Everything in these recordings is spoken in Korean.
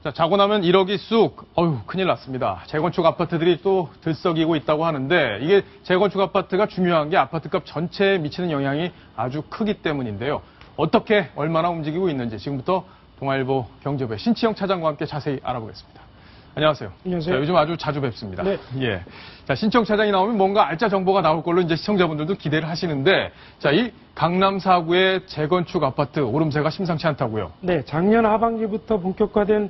자, 자고 나면 1억이 쑥, 큰일 났습니다. 재건축 아파트들이 또 들썩이고 있다고 하는데, 이게 재건축 아파트가 중요한 게 아파트값 전체에 미치는 영향이 아주 크기 때문인데요. 어떻게, 얼마나 움직이고 있는지 지금부터 동아일보 경제부의 신치영 차장과 함께 자세히 알아보겠습니다. 안녕하세요. 안녕하세요. 자, 요즘 아주 자주 뵙습니다. 네. 예. 자, 신치영 차장이 나오면 뭔가 알짜 정보가 나올 걸로 이제 시청자분들도 기대를 하시는데, 자, 이 강남 4구의 재건축 아파트 오름세가 심상치 않다고요? 네, 작년 하반기부터 본격화된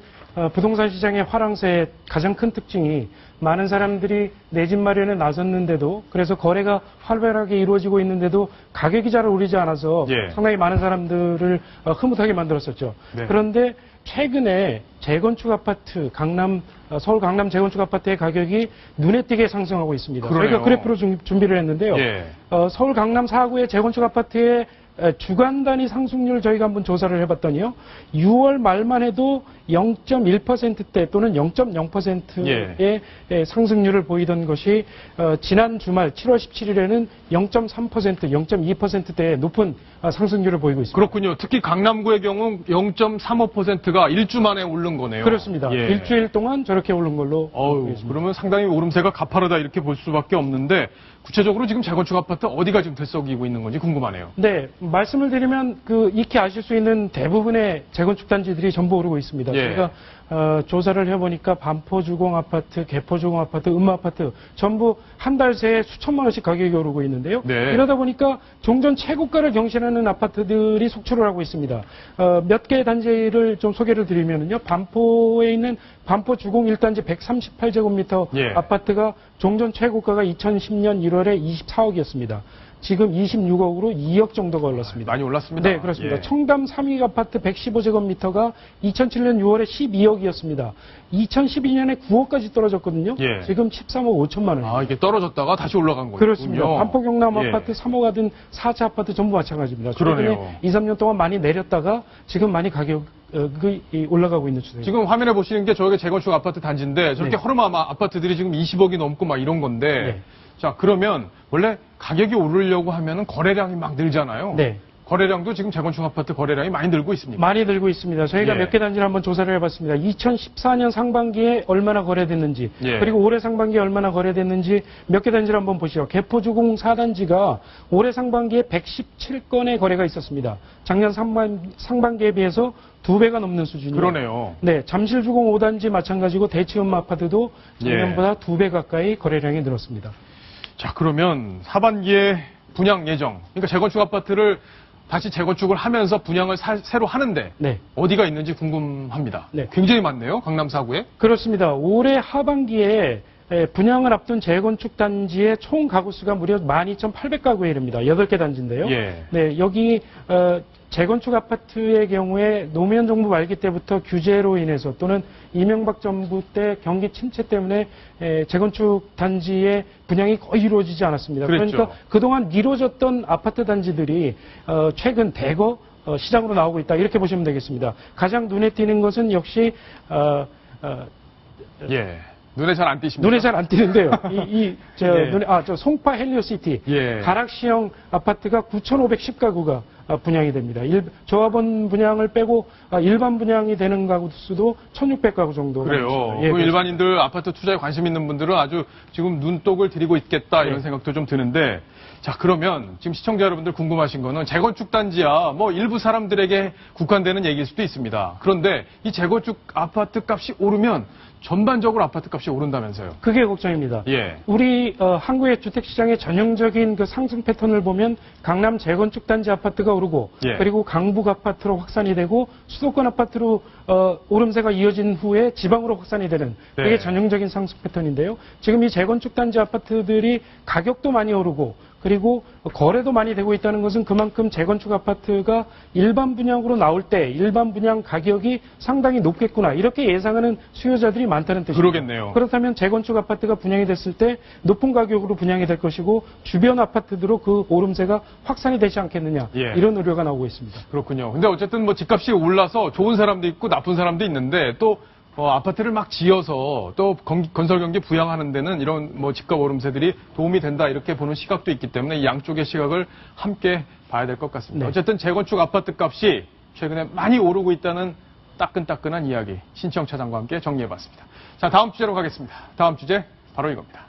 부동산 시장의 화랑세의 가장 큰 특징이 많은 사람들이 내 집 마련에 나섰는데도, 그래서 거래가 활발하게 이루어지고 있는데도 가격이 잘 오르지 않아서 예. 상당히 많은 사람들을 흐뭇하게 만들었었죠. 네. 그런데 최근에 재건축 아파트, 서울 강남 재건축 아파트의 가격이 눈에 띄게 상승하고 있습니다. 그러네요. 저희가 그래프로 준비를 했는데요. 예. 서울 강남 4구의 재건축 아파트의 주간 단위 상승률 저희가 한번 조사를 해봤더니요. 6월 말만 해도 0.1%대 또는 0.0%의 상승률을 보이던 것이 지난 주말 7월 17일에는 0.3%, 0.2%대의 높은 상승률을 보이고 있습니다. 그렇군요. 특히 강남구의 경우 0.35%가 일주 만에 오른 거네요. 그렇습니다. 예. 일주일 동안 저렇게 오른 걸로 보고 있습니다. 그러면 상당히 오름세가 가파르다 이렇게 볼 수밖에 없는데, 구체적으로 지금 재건축 아파트 어디가 지금 들썩이고 있는 건지 궁금하네요. 네, 말씀을 드리면 익히 아실 수 있는 대부분의 재건축 단지들이 전부 오르고 있습니다. 예. 저희가 조사를 해보니까 반포주공 아파트, 개포주공 아파트, 음마아파트 전부 한 달 새에 수천만 원씩 가격이 오르고 있는데요. 네. 이러다 보니까 종전 최고가를 경신하는 아파트들이 속출을 하고 있습니다. 몇 개의 단지를 좀 소개를 드리면요. 반포에 있는 반포주공 1단지 138제곱미터 예. 아파트가 종전 최고가가 2010년 1월에 24억이었습니다. 지금 26억으로 2억 정도가 올랐습니다. 많이 올랐습니다. 네, 그렇습니다. 예. 청담 3위 아파트 115제곱미터가 2007년 6월에 12억이었습니다. 2012년에 9억까지 떨어졌거든요. 예. 지금 13억 5천만 원. 이게 떨어졌다가 다시 올라간 거군요. 그렇습니다. 반포 경남 예. 아파트 3호 가든 4차 아파트 전부 마찬가지입니다. 그러네요. 최근에 2, 3년 동안 많이 내렸다가 지금 많이 가격이 올라가고 있는 추세입니다. 지금 화면에 보시는 게 저게 재건축 아파트 단지인데, 저렇게 네. 허름한 아파트들이 지금 20억이 넘고 막 이런 건데, 네. 자, 그러면 원래 가격이 오르려고 하면은 거래량이 막 늘잖아요. 네. 거래량도 지금 재건축 아파트 거래량이 많이 늘고 있습니다. 많이 늘고 있습니다. 저희가 예. 몇 개 단지를 한번 조사를 해봤습니다. 2014년 상반기에 얼마나 거래됐는지, 예. 그리고 올해 상반기에 얼마나 거래됐는지 몇 개 단지를 한번 보시죠. 개포주공 4단지가 올해 상반기에 117건의 거래가 있었습니다. 작년 상반기에 비해서 2배가 넘는 수준이에요. 그러네요. 네, 잠실주공 5단지 마찬가지고 대치음마 아파트도 작년보다 2배 가까이 거래량이 늘었습니다. 자, 그러면 하반기에 분양 예정, 그러니까 재건축 아파트를 다시 재건축을 하면서 분양을 새로 하는데 네. 어디가 있는지 궁금합니다. 네. 굉장히 많네요, 강남 4구에. 그렇습니다. 올해 하반기에 분양을 앞둔 재건축 단지의 총 가구 수가 무려 12,800가구에 이릅니다. 8개 단지인데요. 예. 네, 여기 재건축 아파트의 경우에 노무현 정부 말기 때부터 규제로 인해서 또는 이명박 정부 때 경기 침체 때문에 재건축 단지의 분양이 거의 이루어지지 않았습니다. 그랬죠. 그러니까 그동안 미뤄졌던 아파트 단지들이 최근 대거 시장으로 나오고 있다. 이렇게 보시면 되겠습니다. 가장 눈에 띄는 것은 역시 예. 눈에 잘 안 띄십니다. 눈에 잘 안 띄는데요. 예. 저 송파 헬리오시티 예. 가락시형 아파트가 9,510가구가 분양이 됩니다. 조합원 분양을 빼고 일반 분양이 되는 가구 수도 1,600가구 정도. 그래요. 예, 그 일반인들 아파트 투자에 관심 있는 분들은 아주 지금 눈독을 들이고 있겠다 이런 네. 생각도 좀 드는데, 자, 그러면 지금 시청자 여러분들 궁금하신 거는 재건축 단지야 뭐 일부 사람들에게 국한되는 얘기일 수도 있습니다. 그런데 이 재건축 아파트 값이 오르면 전반적으로 아파트 값이 오른다면서요. 그게 걱정입니다. 예. 우리 한국의 주택시장의 전형적인 그 상승 패턴을 보면 강남 재건축 단지 아파트가 오르고 예. 그리고 강북 아파트로 확산이 되고 수도권 아파트로 오름세가 이어진 후에 지방으로 확산이 되는 그게 네. 전형적인 상승 패턴인데요. 지금 이 재건축 단지 아파트들이 가격도 많이 오르고 그리고 거래도 많이 되고 있다는 것은 그만큼 재건축 아파트가 일반 분양으로 나올 때 일반 분양 가격이 상당히 높겠구나 이렇게 예상하는 수요자들이 많다는 뜻입니다. 그러겠네요. 그렇다면 재건축 아파트가 분양이 됐을 때 높은 가격으로 분양이 될 것이고 주변 아파트들로 그 오름세가 확산이 되지 않겠느냐 예. 이런 우려가 나오고 있습니다. 그렇군요. 근데 어쨌든 뭐 집값이 올라서 좋은 사람도 있고 나쁜 사람도 있는데 또 아파트를 막 지어서 또 건설 경기 부양하는 데는 이런 뭐 집값 오름세들이 도움이 된다 이렇게 보는 시각도 있기 때문에 이 양쪽의 시각을 함께 봐야 될 것 같습니다. 네. 어쨌든 재건축 아파트 값이 최근에 많이 오르고 있다는 따끈따끈한 이야기 신청 차장과 함께 정리해봤습니다. 자, 다음 주제로 가겠습니다. 다음 주제 바로 이겁니다.